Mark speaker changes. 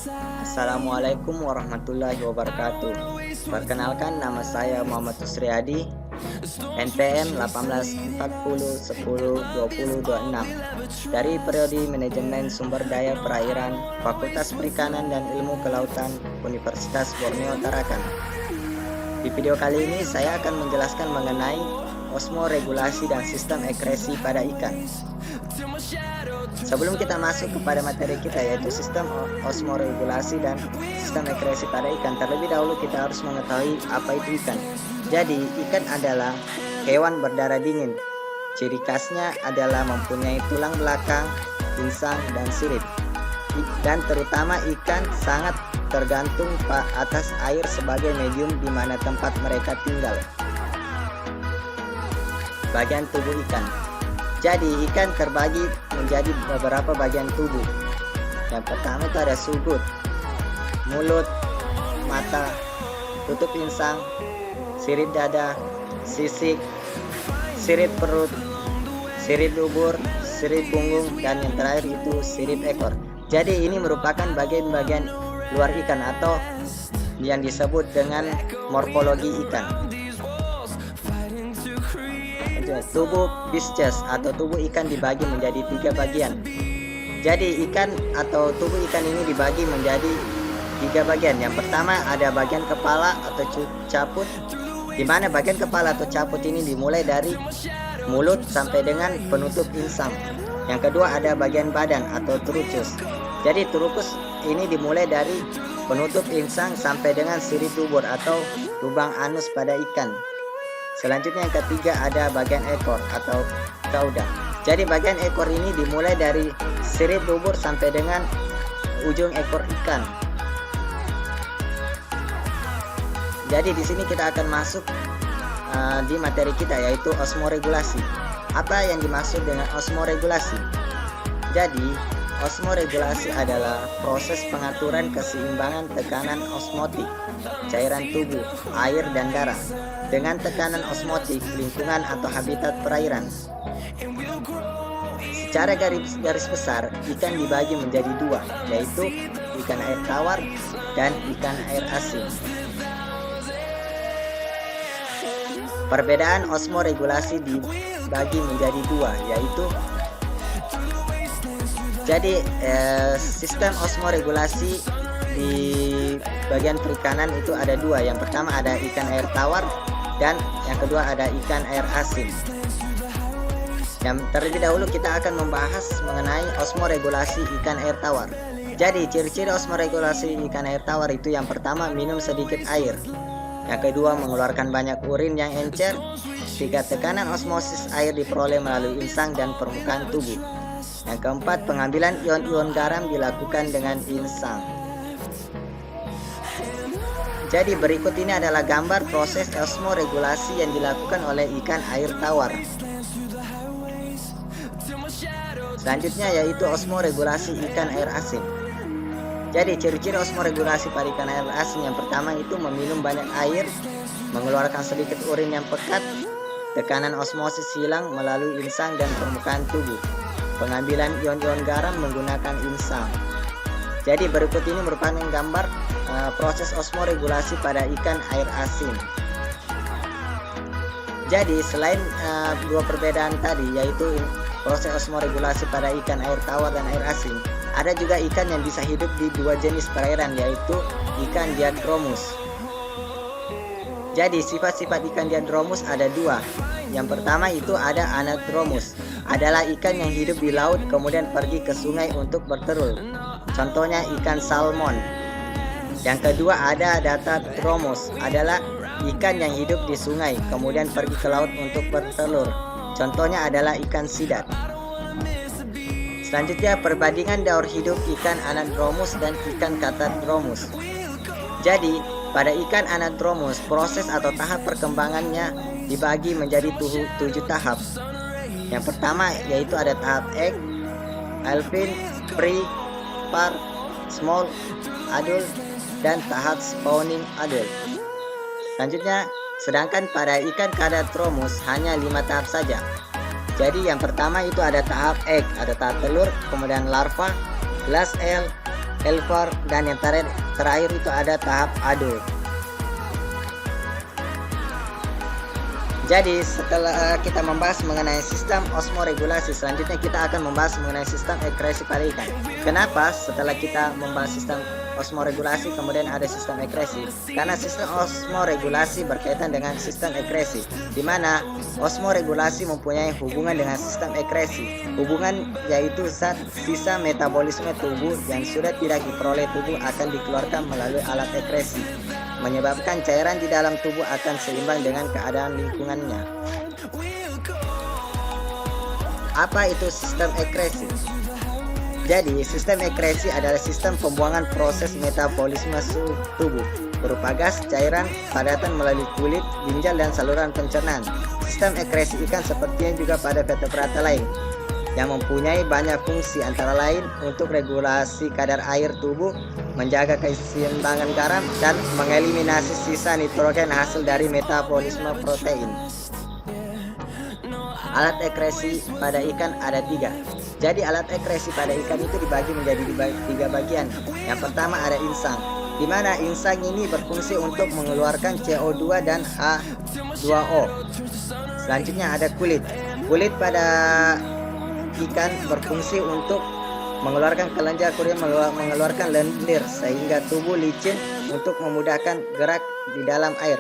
Speaker 1: Assalamualaikum warahmatullahi wabarakatuh. Perkenalkan, nama saya Muhammad Usriadi, NPM 1840102026 dari Prodi Manajemen Sumber Daya Perairan, Fakultas Perikanan dan Ilmu Kelautan, Universitas Borneo Tarakan. Di video kali ini saya akan menjelaskan mengenai osmoregulasi dan sistem ekresi pada ikan. Sebelum kita masuk kepada materi kita, yaitu sistem osmoregulasi dan sistem ekresi pada ikan, terlebih dahulu kita harus mengetahui apa itu ikan. Jadi ikan adalah hewan berdarah dingin. Ciri khasnya adalah mempunyai tulang belakang, insang, dan sirip. Dan terutama ikan sangat tergantung atas air sebagai medium di mana tempat mereka tinggal. Bagian tubuh ikan. Jadi ikan terbagi menjadi beberapa bagian tubuh. Yang pertama itu ada sugut, mulut, mata, tutup insang, sirip dada, sisik, sirip perut, sirip dubur, sirip punggung, dan yang terakhir itu sirip ekor. Jadi ini merupakan bagian-bagian luar ikan atau yang disebut dengan morfologi ikan. Tubuh Pisces atau tubuh ikan dibagi menjadi 3 bagian. Jadi ikan atau tubuh ikan ini dibagi menjadi 3 bagian. Yang pertama ada bagian kepala atau caput, di mana bagian kepala atau caput ini dimulai dari mulut sampai dengan penutup insang. Yang kedua ada bagian badan atau truchus. Jadi truchus ini dimulai dari penutup insang sampai dengan sirip dubur atau lubang anus pada ikan. Selanjutnya yang ketiga ada bagian ekor atau cauda. Jadi bagian ekor ini dimulai dari sirip dubur sampai dengan ujung ekor ikan. Jadi di sini kita akan masuk di materi kita, yaitu osmoregulasi. Apa yang dimaksud dengan osmoregulasi? Jadi osmoregulasi adalah proses pengaturan keseimbangan tekanan osmotik cairan tubuh, air, dan darah dengan tekanan osmotik lingkungan atau habitat perairan. Secara garis besar, ikan dibagi menjadi 2, yaitu ikan air tawar dan ikan air asin. Perbedaan osmoregulasi dibagi menjadi 2, yaitu sistem osmoregulasi di bagian perikanan itu ada 2. Yang pertama ada ikan air tawar dan yang kedua ada ikan air asin. Yang terlebih dahulu kita akan membahas mengenai osmoregulasi ikan air tawar. Jadi ciri-ciri osmoregulasi ikan air tawar itu yang pertama minum sedikit air. Yang kedua mengeluarkan banyak urin yang encer. 3. Tekanan osmosis air diperoleh melalui insang dan permukaan tubuh. Yang keempat, pengambilan ion-ion garam dilakukan dengan insang. Jadi berikut ini adalah gambar proses osmoregulasi yang dilakukan oleh ikan air tawar. Selanjutnya yaitu osmoregulasi ikan air asin. Jadi ciri-ciri osmoregulasi pada ikan air asin yang pertama itu meminum banyak air, mengeluarkan sedikit urin yang pekat, tekanan osmosis hilang melalui insang dan permukaan tubuh, pengambilan ion-ion garam menggunakan insang. Jadi berikut ini merupakan gambar proses osmoregulasi pada ikan air asin. Jadi selain 2 perbedaan tadi, yaitu proses osmoregulasi pada ikan air tawar dan air asin, ada juga ikan yang bisa hidup di 2 jenis perairan, yaitu ikan diadromus. Jadi sifat-sifat ikan diadromus ada 2. Yang pertama itu ada anadromus, adalah ikan yang hidup di laut kemudian pergi ke sungai untuk bertelur. Contohnya ikan salmon. Yang kedua ada datadromus, adalah ikan yang hidup di sungai kemudian pergi ke laut untuk bertelur. Contohnya adalah ikan sidat. Selanjutnya perbandingan daur hidup ikan anadromus dan ikan catadromus. Jadi pada ikan anadromus proses atau tahap perkembangannya dibagi menjadi 7 tahap. Yang pertama yaitu ada tahap egg, alpin, pre, par, small, adult, dan tahap spawning adult. Selanjutnya, sedangkan pada ikan catadromus hanya 5 tahap saja. Jadi yang pertama itu ada tahap egg, ada tahap telur, kemudian larva, glass egg, helper, dan yang terakhir itu ada tahap adult. Jadi setelah kita membahas mengenai sistem osmoregulasi, selanjutnya kita akan membahas mengenai sistem ekresi pada ikan. Kenapa setelah kita membahas sistem osmoregulasi kemudian ada sistem ekresi? Karena sistem osmoregulasi berkaitan dengan sistem ekresi, di mana osmoregulasi mempunyai hubungan dengan sistem ekresi. Hubungan yaitu zat sisa metabolisme tubuh yang sudah tidak diperoleh tubuh akan dikeluarkan melalui alat ekresi, menyebabkan cairan di dalam tubuh akan seimbang dengan keadaan lingkungannya. Apa itu sistem ekresi? Jadi, sistem ekresi adalah sistem pembuangan proses metabolisme tubuh berupa gas, cairan, padatan melalui kulit, ginjal, dan saluran pencernaan. Sistem ekresi ikan sepertinya juga pada vertebrata lain yang mempunyai banyak fungsi, antara lain untuk regulasi kadar air tubuh, menjaga keseimbangan garam, dan mengeliminasi sisa nitrogen hasil dari metabolisme protein. Alat ekresi pada ikan ada 3. Jadi alat ekresi pada ikan itu dibagi menjadi 3 bagian. Yang pertama ada insang, di mana insang ini berfungsi untuk mengeluarkan CO2 dan H2O. Selanjutnya ada kulit. Kulit pada ikan berfungsi untuk mengeluarkan kelenjar kulit, mengeluarkan lendir sehingga tubuh licin untuk memudahkan gerak di dalam air.